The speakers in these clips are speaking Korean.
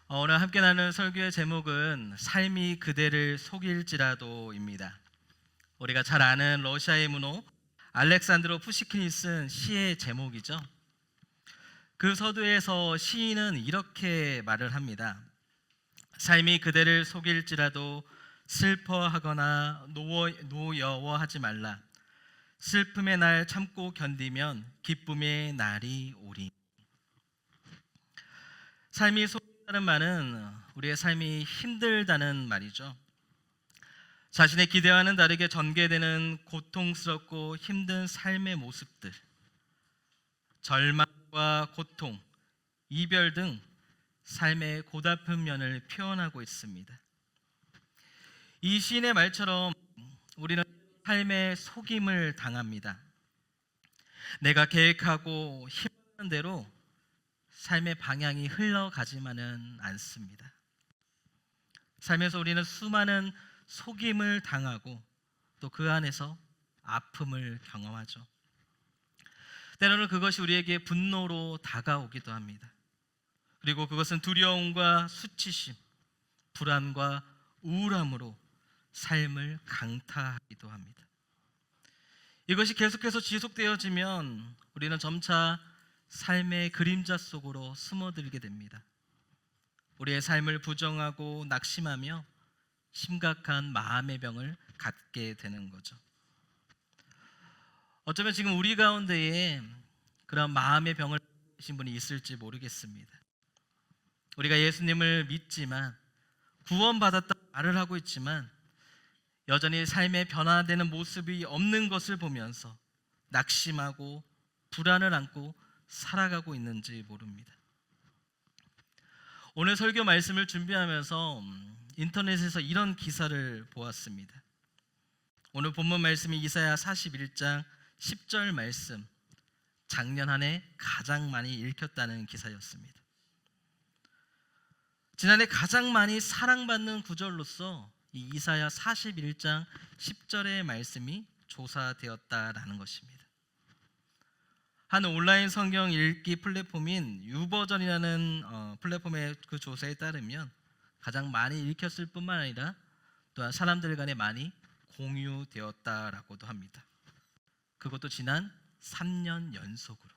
오늘 함께 나눈 설교의 제목은 삶이 그대를 속일지라도입니다. 우리가 잘 아는 러시아의 문호 알렉산드로 푸시킨이 쓴 시의 제목이죠. 그 서두에서 시인은 이렇게 말을 합니다. 삶이 그대를 속일지라도 슬퍼하거나 노여워하지 말라. 슬픔의 날 참고 견디면 기쁨의 날이 오리. 삶이 속다는 말은 우리의 삶이 힘들다는 말이죠. 자신의 기대와는 다르게 전개되는 고통스럽고 힘든 삶의 모습들, 절망과 고통, 이별 등 삶의 고달픈 면을 표현하고 있습니다. 이 시인의 말처럼 우리는 삶의 속임을 당합니다. 내가 계획하고 희망하는 대로 삶의 방향이 흘러가지만은 않습니다. 삶에서 우리는 수많은 속임을 당하고 또 그 안에서 아픔을 경험하죠. 때로는 그것이 우리에게 분노로 다가오기도 합니다. 그리고 그것은 두려움과 수치심, 불안과 우울함으로 삶을 강타하기도 합니다. 이것이 계속해서 지속되어지면 우리는 점차 삶의 그림자 속으로 숨어들게 됩니다. 우리의 삶을 부정하고 낙심하며 심각한 마음의 병을 갖게 되는 거죠. 어쩌면 지금 우리 가운데에 그런 마음의 병을 가진 분이 있을지 모르겠습니다. 우리가 예수님을 믿지만 구원받았다고 말을 하고 있지만 여전히 삶의 변화되는 모습이 없는 것을 보면서 낙심하고 불안을 안고 살아가고 있는지 모릅니다. 오늘 설교 말씀을 준비하면서 인터넷에서 이런 기사를 보았습니다. 오늘 본문 말씀이 이사야 41장 10절 말씀, 작년 한 해 가장 많이 읽혔다는 기사였습니다. 지난해 가장 많이 사랑받는 구절로서 이 이사야 41장 10절의 말씀이 조사되었다라는 것입니다. 한 온라인 성경 읽기 플랫폼인 유버전이라는 플랫폼의 그 조사에 따르면 가장 많이 읽혔을 뿐만 아니라 또한 사람들 간에 많이 공유되었다라고도 합니다. 그것도 지난 3년 연속으로.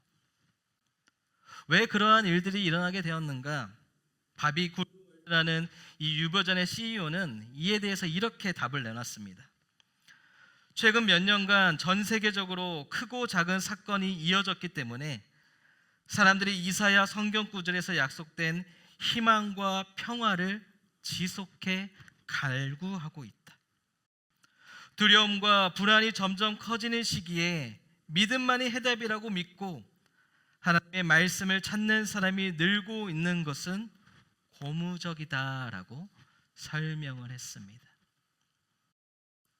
왜 그러한 일들이 일어나게 되었는가? 바비 굴라는 이 유버전의 CEO는 이에 대해서 이렇게 답을 내놨습니다. 최근 몇 년간 전 세계적으로 크고 작은 사건이 이어졌기 때문에 사람들이 이사야 성경 구절에서 약속된 희망과 평화를 지속해 갈구하고 있다. 두려움과 불안이 점점 커지는 시기에 믿음만이 해답이라고 믿고 하나님의 말씀을 찾는 사람이 늘고 있는 것은 고무적이다라고 설명을 했습니다.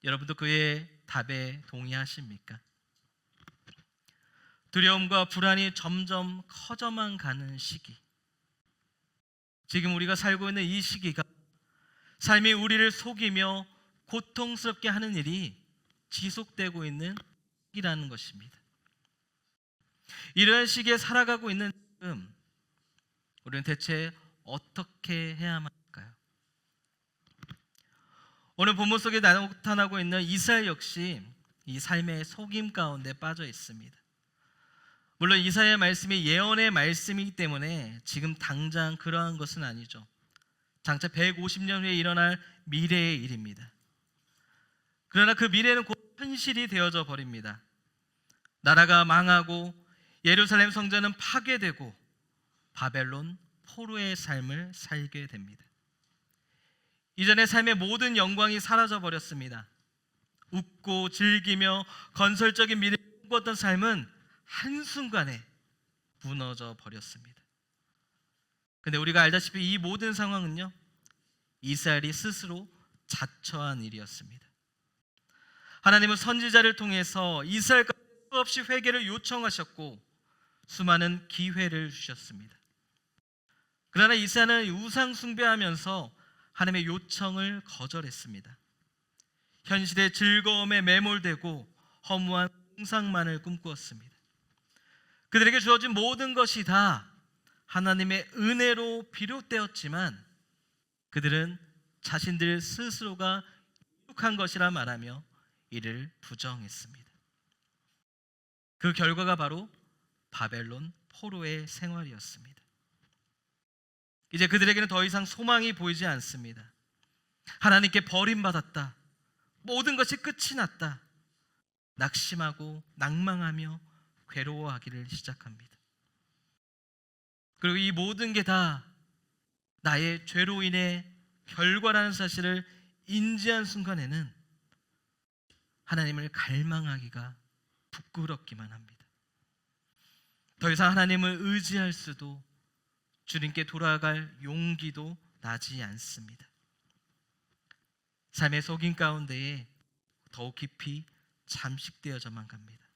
여러분도 그의 답에 동의하십니까? 두려움과 불안이 점점 커져만 가는 시기, 지금 우리가 살고 있는 이 시기가 삶이 우리를 속이며 고통스럽게 하는 일이 지속되고 있는 시기라는 것입니다. 이러한 시기에 살아가고 있는 지금 우리는 대체 어떻게 해야만 할까요? 오늘 본문 속에 나타나고 있는 이스라엘 역시 이 삶의 속임 가운데 빠져 있습니다. 물론 이사야의 말씀이 예언의 말씀이기 때문에 지금 당장 그러한 것은 아니죠. 장차 150년 후에 일어날 미래의 일입니다. 그러나 그 미래는 곧 현실이 되어져 버립니다. 나라가 망하고 예루살렘 성전은 파괴되고 바벨론 포로의 삶을 살게 됩니다. 이전의 삶의 모든 영광이 사라져 버렸습니다. 웃고 즐기며 건설적인 미래를 꿈꿨던 삶은 한순간에 무너져 버렸습니다. 근데 우리가 알다시피 이 모든 상황은요, 이스라엘이 스스로 자처한 일이었습니다. 하나님은 선지자를 통해서 이스라엘과 수없이 회개를 요청하셨고 수많은 기회를 주셨습니다. 그러나 이스라엘은 우상 숭배하면서 하나님의 요청을 거절했습니다. 현실의 즐거움에 매몰되고 허무한 상상만을 꿈꾸었습니다. 그들에게 주어진 모든 것이 다 하나님의 은혜로 비롯되었지만 그들은 자신들 스스로가 유익한 것이라 말하며 이를 부정했습니다. 그 결과가 바로 바벨론 포로의 생활이었습니다. 이제 그들에게는 더 이상 소망이 보이지 않습니다. 하나님께 버림받았다. 모든 것이 끝이 났다. 낙심하고 낭망하며 괴로워하기를 시작합니다. 그리고 이 모든 게 다 나의 죄로 인해 결과라는 사실을 인지한 순간에는 하나님을 갈망하기가 부끄럽기만 합니다. 더 이상 하나님을 의지할 수도 주님께 돌아갈 용기도 나지 않습니다. 삶의 속임 가운데에 더욱 깊이 잠식되어져만 갑니다.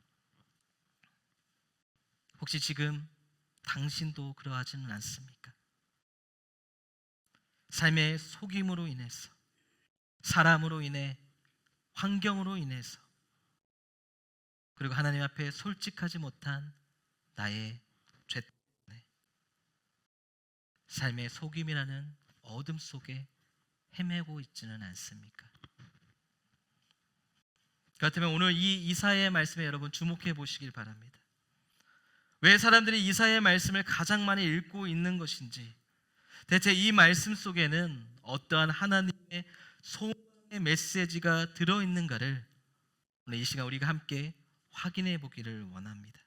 혹시 지금 당신도 그러하지는 않습니까? 삶의 속임으로 인해서, 사람으로 인해, 환경으로 인해서, 그리고 하나님 앞에 솔직하지 못한 나의 죄 때문에 삶의 속임이라는 어둠 속에 헤매고 있지는 않습니까? 그렇다면 오늘 이 이사야의 말씀에 여러분 주목해 보시길 바랍니다. 왜 사람들이 이사야의 말씀을 가장 많이 읽고 있는 것인지, 대체 이 말씀 속에는 어떠한 하나님의 소망의 메시지가 들어있는가를 오늘 이 시간 우리가 함께 확인해 보기를 원합니다.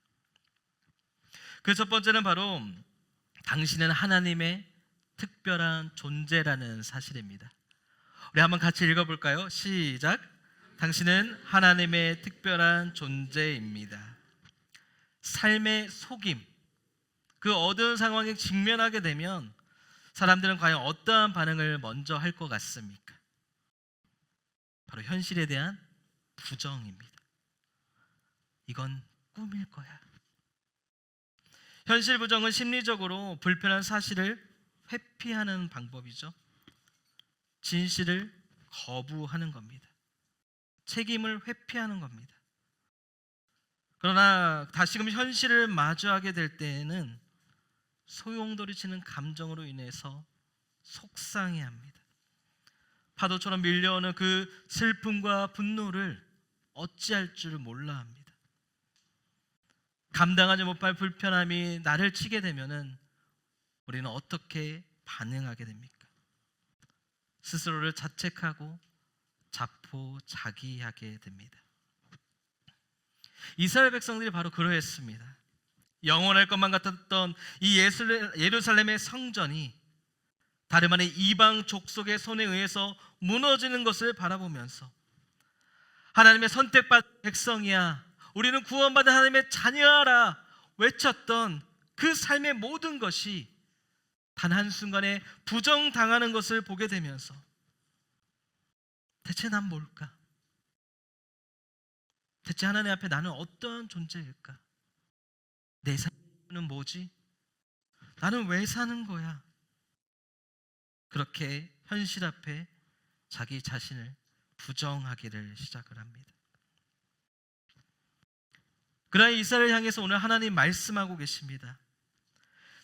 그 첫 번째는 바로 당신은 하나님의 특별한 존재라는 사실입니다. 우리 한번 같이 읽어볼까요? 시작. 당신은 하나님의 특별한 존재입니다. 삶의 속임, 그 어두운 상황에 직면하게 되면 사람들은 과연 어떠한 반응을 먼저 할 것 같습니까? 바로 현실에 대한 부정입니다. 이건 꿈일 거야. 현실 부정은 심리적으로 불편한 사실을 회피하는 방법이죠. 진실을 거부하는 겁니다. 책임을 회피하는 겁니다. 그러나 다시금 현실을 마주하게 될 때에는 소용돌이치는 감정으로 인해서 속상해합니다. 파도처럼 밀려오는 그 슬픔과 분노를 어찌할 줄 몰라 합니다. 감당하지 못할 불편함이 나를 치게 되면은 우리는 어떻게 반응하게 됩니까? 스스로를 자책하고 자포자기하게 됩니다. 이스라엘 백성들이 바로 그러했습니다. 영원할 것만 같았던 이 예루살렘의 성전이 다름 아닌 이방 족속의 손에 의해서 무너지는 것을 바라보면서 하나님의 선택받은 백성이야, 우리는 구원받은 하나님의 자녀라 외쳤던 그 삶의 모든 것이 단 한순간에 부정당하는 것을 보게 되면서 대체 난 뭘까? 대체 하나님 앞에 나는 어떠한 존재일까? 내 삶은 뭐지? 나는 왜 사는 거야? 그렇게 현실 앞에 자기 자신을 부정하기를 시작을 합니다. 그러나 이스라엘을 향해서 오늘 하나님 말씀하고 계십니다.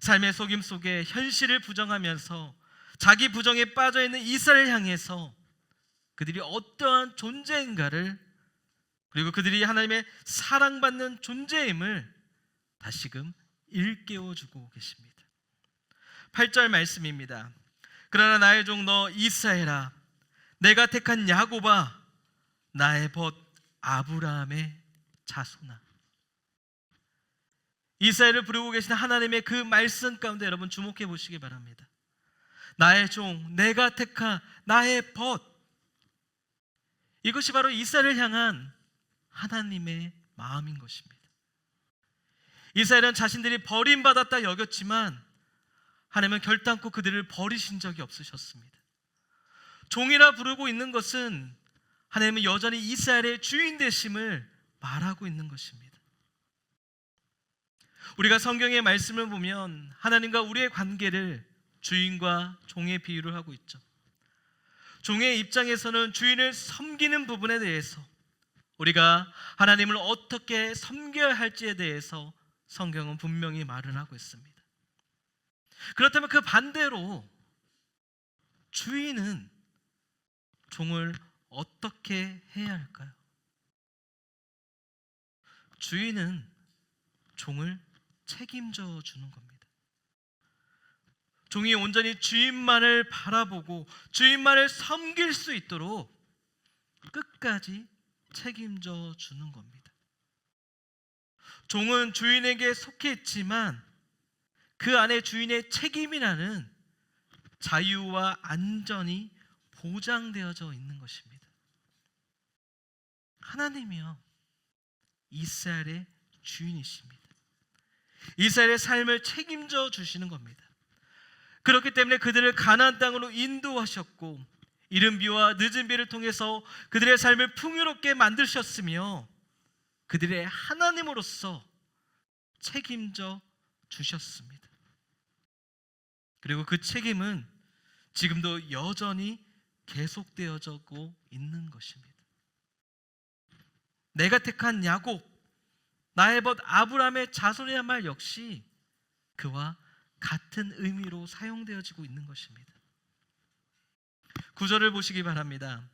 삶의 속임 속에 현실을 부정하면서 자기 부정에 빠져있는 이스라엘을 향해서 그들이 어떠한 존재인가를, 그리고 그들이 하나님의 사랑받는 존재임을 다시금 일깨워주고 계십니다. 8절 말씀입니다. 그러나 나의 종 너 이스라엘아, 내가 택한 야곱아, 나의 벗 아브라함의 자손아. 이스라엘을 부르고 계신 하나님의 그 말씀 가운데 여러분 주목해 보시기 바랍니다. 나의 종, 내가 택한 나의 벗, 이것이 바로 이스라엘을 향한 하나님의 마음인 것입니다. 이스라엘은 자신들이 버림받았다 여겼지만 하나님은 결단코 그들을 버리신 적이 없으셨습니다. 종이라 부르고 있는 것은 하나님은 여전히 이스라엘의 주인 되심을 말하고 있는 것입니다. 우리가 성경의 말씀을 보면 하나님과 우리의 관계를 주인과 종의 비유를 하고 있죠. 종의 입장에서는 주인을 섬기는 부분에 대해서, 우리가 하나님을 어떻게 섬겨야 할지에 대해서 성경은 분명히 말을 하고 있습니다. 그렇다면 그 반대로 주인은 종을 어떻게 해야 할까요? 주인은 종을 책임져 주는 겁니다. 종이 온전히 주인만을 바라보고 주인만을 섬길 수 있도록 끝까지 책임져 주는 겁니다. 종은 주인에게 속해 있지만 그 안에 주인의 책임이라는 자유와 안전이 보장되어져 있는 것입니다. 하나님이요, 이스라엘의 주인이십니다. 이스라엘의 삶을 책임져 주시는 겁니다. 그렇기 때문에 그들을 가나안 땅으로 인도하셨고 이른 비와 늦은 비를 통해서 그들의 삶을 풍요롭게 만드셨으며 그들의 하나님으로서 책임져 주셨습니다. 그리고 그 책임은 지금도 여전히 계속되어지고 있는 것입니다. 내가 택한 야곱, 나의 벗 아브라함의 자손이란 말 역시 그와 같은 의미로 사용되어지고 있는 것입니다. 구절을 보시기 바랍니다.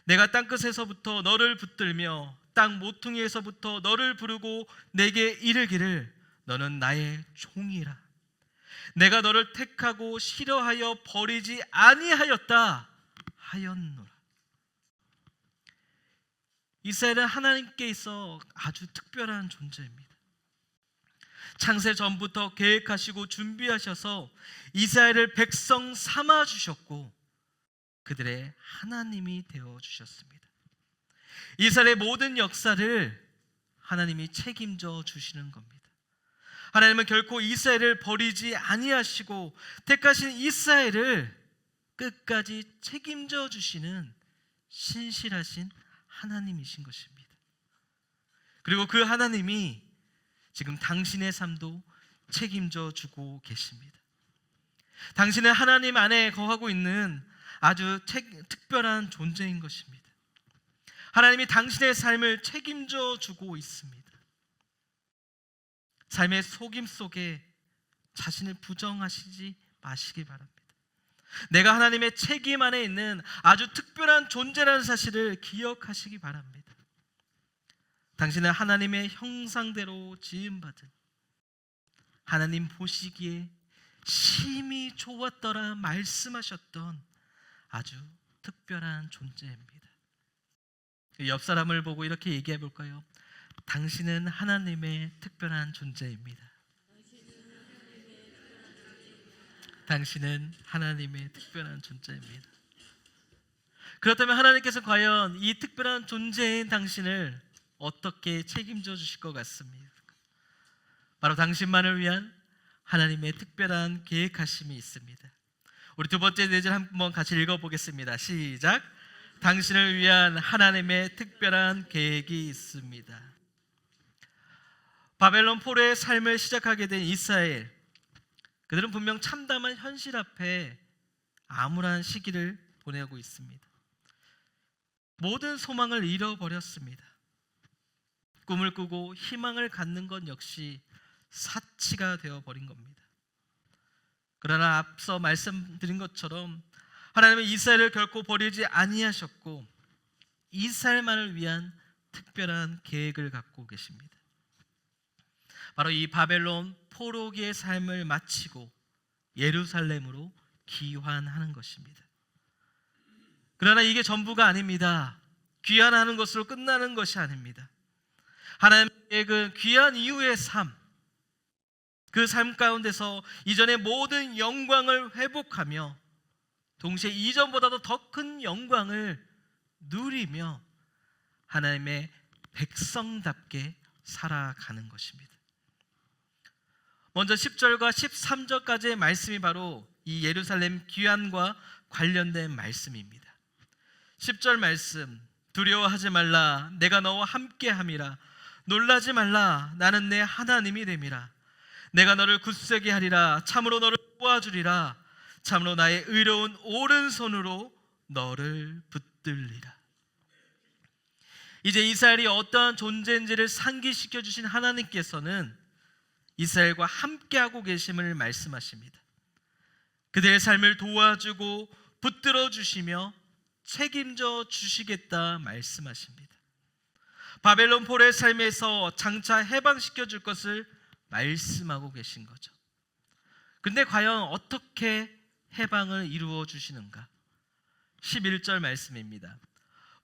내가 땅끝에서부터 너를 붙들며 땅 모퉁이에서부터 너를 부르고 내게 이르기를 너는 나의 종이라. 내가 너를 택하고 싫어하여 버리지 아니하였다 하였노라. 이스라엘은 하나님께 있어 아주 특별한 존재입니다. 창세 전부터 계획하시고 준비하셔서 이스라엘을 백성 삼아 주셨고 그들의 하나님이 되어 주셨습니다. 이스라엘의 모든 역사를 하나님이 책임져 주시는 겁니다. 하나님은 결코 이스라엘을 버리지 아니하시고 택하신 이스라엘을 끝까지 책임져 주시는 신실하신 하나님이신 것입니다. 그리고 그 하나님이 지금 당신의 삶도 책임져 주고 계십니다. 당신은 하나님 안에 거하고 있는 아주 특별한 존재인 것입니다. 하나님이 당신의 삶을 책임져 주고 있습니다. 삶의 속임 속에 자신을 부정하시지 마시기 바랍니다. 내가 하나님의 책임 안에 있는 아주 특별한 존재라는 사실을 기억하시기 바랍니다. 당신은 하나님의 형상대로 지음받은 하나님 보시기에 심히 좋았더라 말씀하셨던 아주 특별한 존재입니다. 옆 사람을 보고 이렇게 얘기해 볼까요? 당신은 하나님의 특별한 존재입니다. 당신은 하나님의 특별한 존재입니다. 그렇다면 하나님께서 과연 이 특별한 존재인 당신을 어떻게 책임져 주실 것 같습니까? 바로 당신만을 위한 하나님의 특별한 계획하심이 있습니다. 우리 두 번째 네 절 한번 같이 읽어보겠습니다. 시작. 당신을 위한 하나님의 특별한 계획이 있습니다. 바벨론 포로의 삶을 시작하게 된 이스라엘, 그들은 분명 참담한 현실 앞에 암울한 시기를 보내고 있습니다. 모든 소망을 잃어버렸습니다. 꿈을 꾸고 희망을 갖는 것 역시 사치가 되어버린 겁니다. 그러나 앞서 말씀드린 것처럼 하나님은 이스라엘을 결코 버리지 아니하셨고 이스라엘만을 위한 특별한 계획을 갖고 계십니다. 바로 이 바벨론 포로기의 삶을 마치고 예루살렘으로 귀환하는 것입니다. 그러나 이게 전부가 아닙니다. 귀환하는 것으로 끝나는 것이 아닙니다. 하나님의 계획은 귀환 이후의 삶, 그 삶 가운데서 이전의 모든 영광을 회복하며 동시에 이전보다도 더 큰 영광을 누리며 하나님의 백성답게 살아가는 것입니다. 먼저 10절과 13절까지의 말씀이 바로 이 예루살렘 귀환과 관련된 말씀입니다. 10절 말씀, 두려워하지 말라 내가 너와 함께함이라 놀라지 말라 나는 내 하나님이 됨이라 내가 너를 굳세게 하리라 참으로 너를 도와주리라 참으로 나의 의로운 오른손으로 너를 붙들리라. 이제 이스라엘이 어떠한 존재인지를 상기시켜 주신 하나님께서는 이스라엘과 함께하고 계심을 말씀하십니다. 그들의 삶을 도와주고 붙들어 주시며 책임져 주시겠다 말씀하십니다. 바벨론 포로의 삶에서 장차 해방시켜 줄 것을 말씀하고 계신 거죠. 근데 과연 어떻게 해방을 이루어 주시는가? 11절 말씀입니다.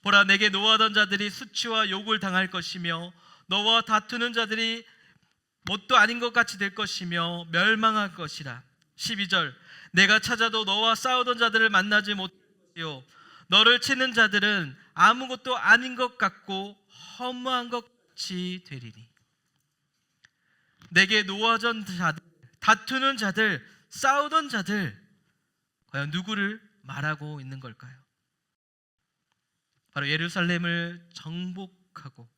보라, 내게 노하던 자들이 수치와 욕을 당할 것이며 너와 다투는 자들이 뭣도 아닌 것 같이 될 것이며 멸망할 것이라. 12절, 내가 찾아도 너와 싸우던 자들을 만나지 못하요 너를 치는 자들은 아무것도 아닌 것 같고 허무한 것 같이 되리니. 내게 노하던 자들, 다투는 자들, 싸우던 자들, 과연 누구를 말하고 있는 걸까요? 바로 예루살렘을 정복하고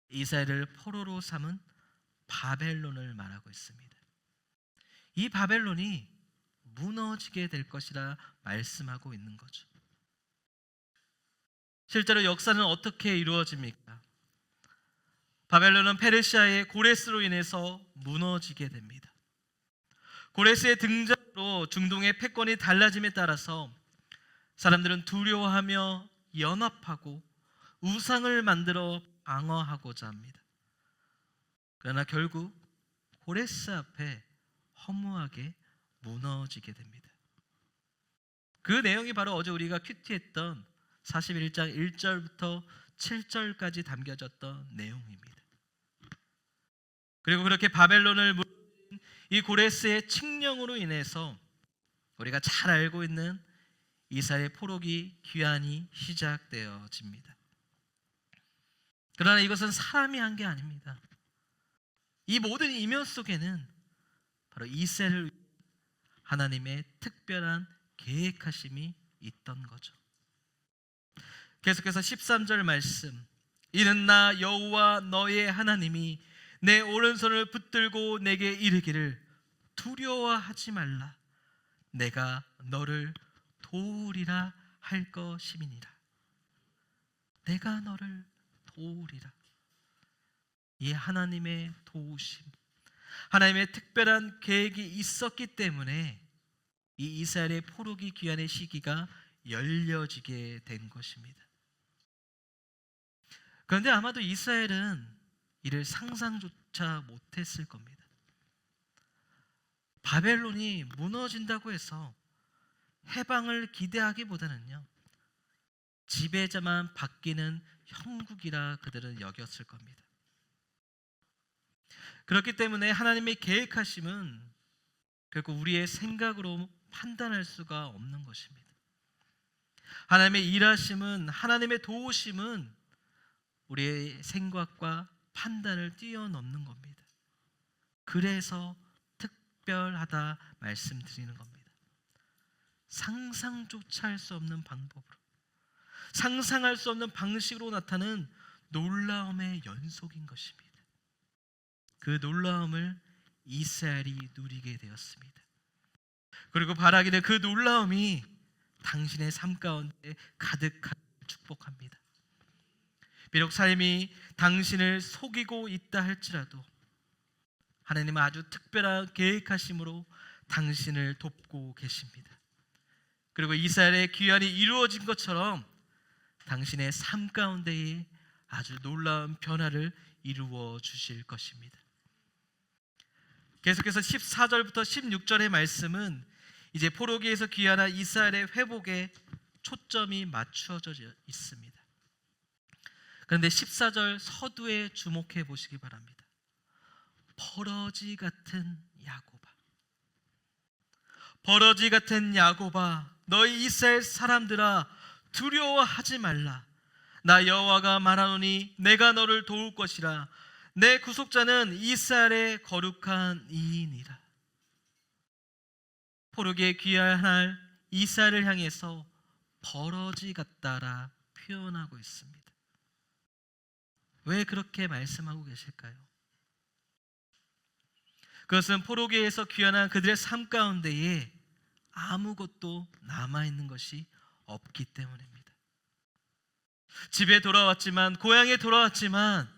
이스라엘을 포로로 삼은 바벨론을 말하고 있습니다. 이 바벨론이 무너지게 될 것이라 말씀하고 있는 거죠. 실제로 역사는 어떻게 이루어집니까? 바벨론은 페르시아의 고레스로 인해서 무너지게 됩니다. 고레스의 등장으로 중동의 패권이 달라짐에 따라서 사람들은 두려워하며 연합하고 우상을 만들어 방어하고자 합니다. 그러나 결국 고레스 앞에 허무하게 무너지게 됩니다. 그 내용이 바로 어제 우리가 큐티했던 41장 1절부터 7절까지 담겨졌던 내용입니다. 그리고 그렇게 바벨론을 무너진 이 고레스의 칙령으로 인해서 우리가 잘 알고 있는 이스라엘의 포로기 귀환이 시작되어집니다. 그러나 이것은 사람이 한 게 아닙니다. 이 모든 이면 속에는 바로 이스라엘을 위한 하나님의 특별한 계획하심이 있던 거죠. 계속해서 13절 말씀, 이는 나 여호와 너의 하나님이 내 오른손을 붙들고 내게 이르기를 두려워하지 말라, 내가 너를 도우리라 할 것임이니라. 내가 너를 도우리라. 이 하나님의 도우심, 하나님의 특별한 계획이 있었기 때문에 이 이스라엘의 포로기 귀환의 시기가 열려지게 된 것입니다. 그런데 아마도 이스라엘은 이를 상상조차 못했을 겁니다. 바벨론이 무너진다고 해서 해방을 기대하기보다는요, 지배자만 바뀌는 형국이라 그들은 여겼을 겁니다. 그렇기 때문에 하나님의 계획하심은 결국 우리의 생각으로 판단할 수가 없는 것입니다. 하나님의 일하심은, 하나님의 도우심은 우리의 생각과 판단을 뛰어넘는 겁니다. 그래서 특별하다 말씀드리는 겁니다. 상상조차 할 수 없는 방법으로, 상상할 수 없는 방식으로 나타나는 놀라움의 연속인 것입니다. 그 놀라움을 이스라엘이 누리게 되었습니다. 그리고 바라기는 그 놀라움이 당신의 삶 가운데 가득하게 축복합니다. 비록 삶이 당신을 속이고 있다 할지라도 하나님은 아주 특별한 계획하심으로 당신을 돕고 계십니다. 그리고 이스라엘의 귀환이 이루어진 것처럼 당신의 삶 가운데에 아주 놀라운 변화를 이루어 주실 것입니다. 계속해서 14절부터 16절의 말씀은 이제 포로기에서 귀환한 이스라엘의 회복에 초점이 맞추어져 있습니다. 그런데 14절 서두에 주목해 보시기 바랍니다. 버러지 같은 야곱아, 버러지 같은 야곱아, 너희 이스라엘 사람들아, 두려워하지 말라. 나 여호와가 말하노니 내가 너를 도울 것이라. 내 구속자는 이스라엘의 거룩한 이인이라. 포로기에 귀환할 이스라엘을 향해서 버러지 같다라 표현하고 있습니다. 왜 그렇게 말씀하고 계실까요? 그것은 포로기에서 귀환한 그들의 삶 가운데에 아무것도 남아있는 것이 없기 때문입니다. 집에 돌아왔지만, 고향에 돌아왔지만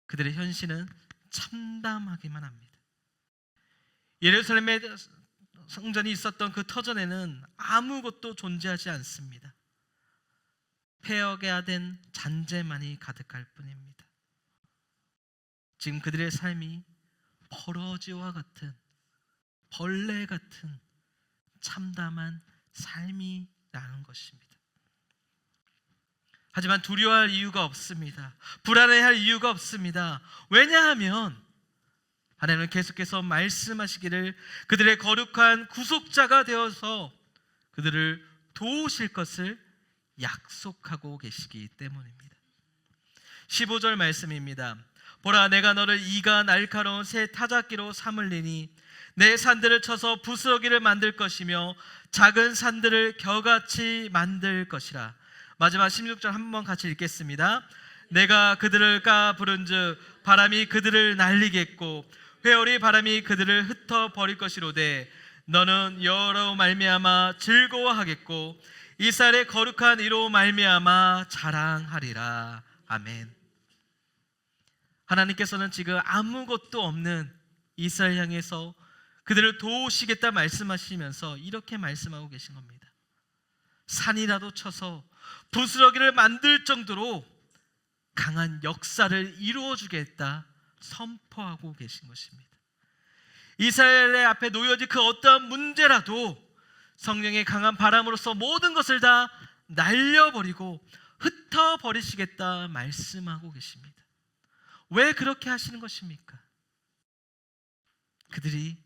그들의 현실은 참담하기만 합니다. 예루살렘에 성전이 있었던 그 터전에는 아무것도 존재하지 않습니다. 폐허가 된 잔재만이 가득할 뿐입니다. 지금 그들의 삶이 버러지와 같은, 벌레 같은 참담한 삶이라는 것입니다. 하지만 두려워할 이유가 없습니다. 불안해할 이유가 없습니다. 왜냐하면 하나님은 계속해서 말씀하시기를 그들의 거룩한 구속자가 되어서 그들을 도우실 것을 약속하고 계시기 때문입니다. 15절 말씀입니다. 보라, 내가 너를 이가 날카로운 새 타작기로 삼을리니 내 산들을 쳐서 부스러기를 만들 것이며 작은 산들을 겨같이 만들 것이라. 마지막 16절 한번 같이 읽겠습니다. 내가 그들을 까 부른즉 바람이 그들을 날리겠고 회오리 바람이 그들을 흩어버릴 것이로되 너는 여호와로 말미암아 즐거워하겠고 이스라엘의 거룩한 이로 말미암아 자랑하리라. 아멘. 하나님께서는 지금 아무것도 없는 이스라엘 향해서 그들을 도우시겠다 말씀하시면서 이렇게 말씀하고 계신 겁니다. 산이라도 쳐서 부스러기를 만들 정도로 강한 역사를 이루어 주겠다 선포하고 계신 것입니다. 이스라엘의 앞에 놓여진 그 어떠한 문제라도 성령의 강한 바람으로서 모든 것을 다 날려버리고 흩어버리시겠다 말씀하고 계십니다. 왜 그렇게 하시는 것입니까? 그들이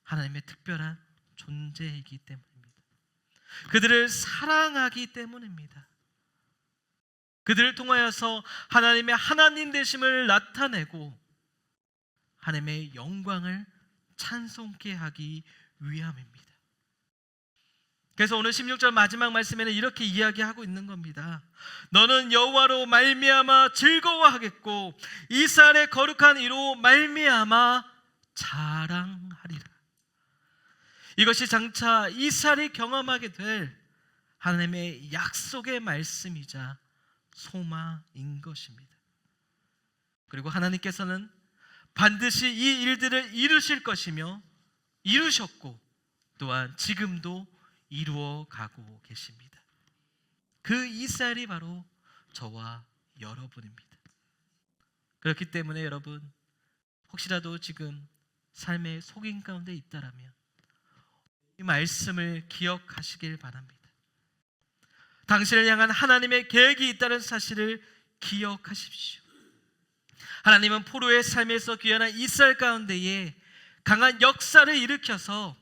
하나님의 특별한 존재이기 때문입니다. 그들을 사랑하기 때문입니다. 그들을 통하여서 하나님의 하나님 되심을 나타내고 하나님의 영광을 찬송케 하기 위함입니다. 그래서 오늘 16절 마지막 말씀에는 이렇게 이야기하고 있는 겁니다. 너는 여호와로 말미암아 즐거워하겠고 이스라엘의 거룩한 이로 말미암아 자랑하리라. 이것이 장차 이스라엘이 경험하게 될 하나님의 약속의 말씀이자 소망인 것입니다. 그리고 하나님께서는 반드시 이 일들을 이루실 것이며 이루셨고 또한 지금도 이루어 가고 계십니다. 그 이스라엘이 바로 저와 여러분입니다. 그렇기 때문에 여러분, 혹시라도 지금 삶의 속임 가운데 있다라면 이 말씀을 기억하시길 바랍니다. 당신을 향한 하나님의 계획이 있다는 사실을 기억하십시오. 하나님은 포로의 삶에서 귀환한 이스라엘 가운데에 강한 역사를 일으켜서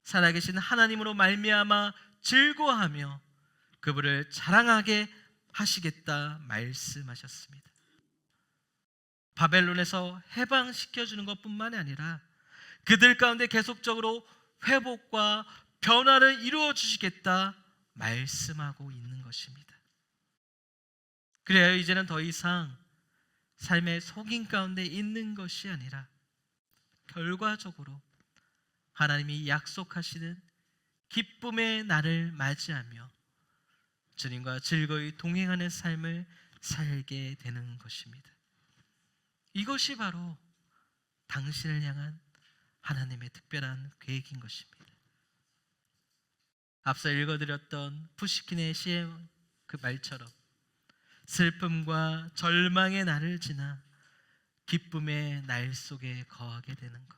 살아계신 하나님으로 말미암아 즐거워하며 그분을 자랑하게 하시겠다 말씀하셨습니다. 바벨론에서 해방시켜주는 것뿐만이 아니라 그들 가운데 계속적으로 회복과 변화를 이루어 주시겠다 말씀하고 있는 것입니다. 그래야 이제는 더 이상 삶의 속임 가운데 있는 것이 아니라 결과적으로 하나님이 약속하시는 기쁨의 날을 맞이하며 주님과 즐거이 동행하는 삶을 살게 되는 것입니다. 이것이 바로 당신을 향한 하나님의 특별한 계획인 것입니다. 앞서 읽어드렸던 푸시킨의 시의 그 말처럼 슬픔과 절망의 날을 지나 기쁨의 날 속에 거하게 되는 것,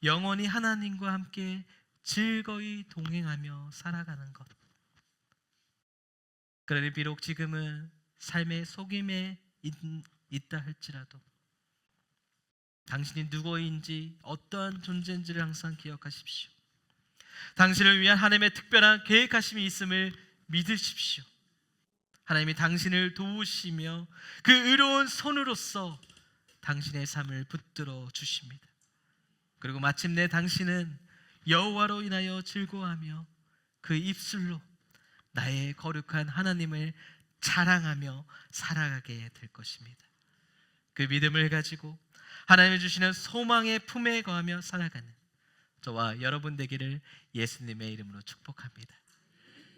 영원히 하나님과 함께 즐거이 동행하며 살아가는 것. 그러니 비록 지금은 삶의 속임에 있다 할지라도 당신이 누구인지 어떠한 존재인지를 항상 기억하십시오. 당신을 위한 하나님의 특별한 계획하심이 있음을 믿으십시오. 하나님이 당신을 도우시며 그 의로운 손으로서 당신의 삶을 붙들어 주십니다. 그리고 마침내 당신은 여호와로 인하여 즐거워하며 그 입술로 나의 거룩한 하나님을 자랑하며 살아가게 될 것입니다. 그 믿음을 가지고 하나님이 주시는 소망의 품에 거하며 살아가는 저와 여러분 되기를 예수님의 이름으로 축복합니다.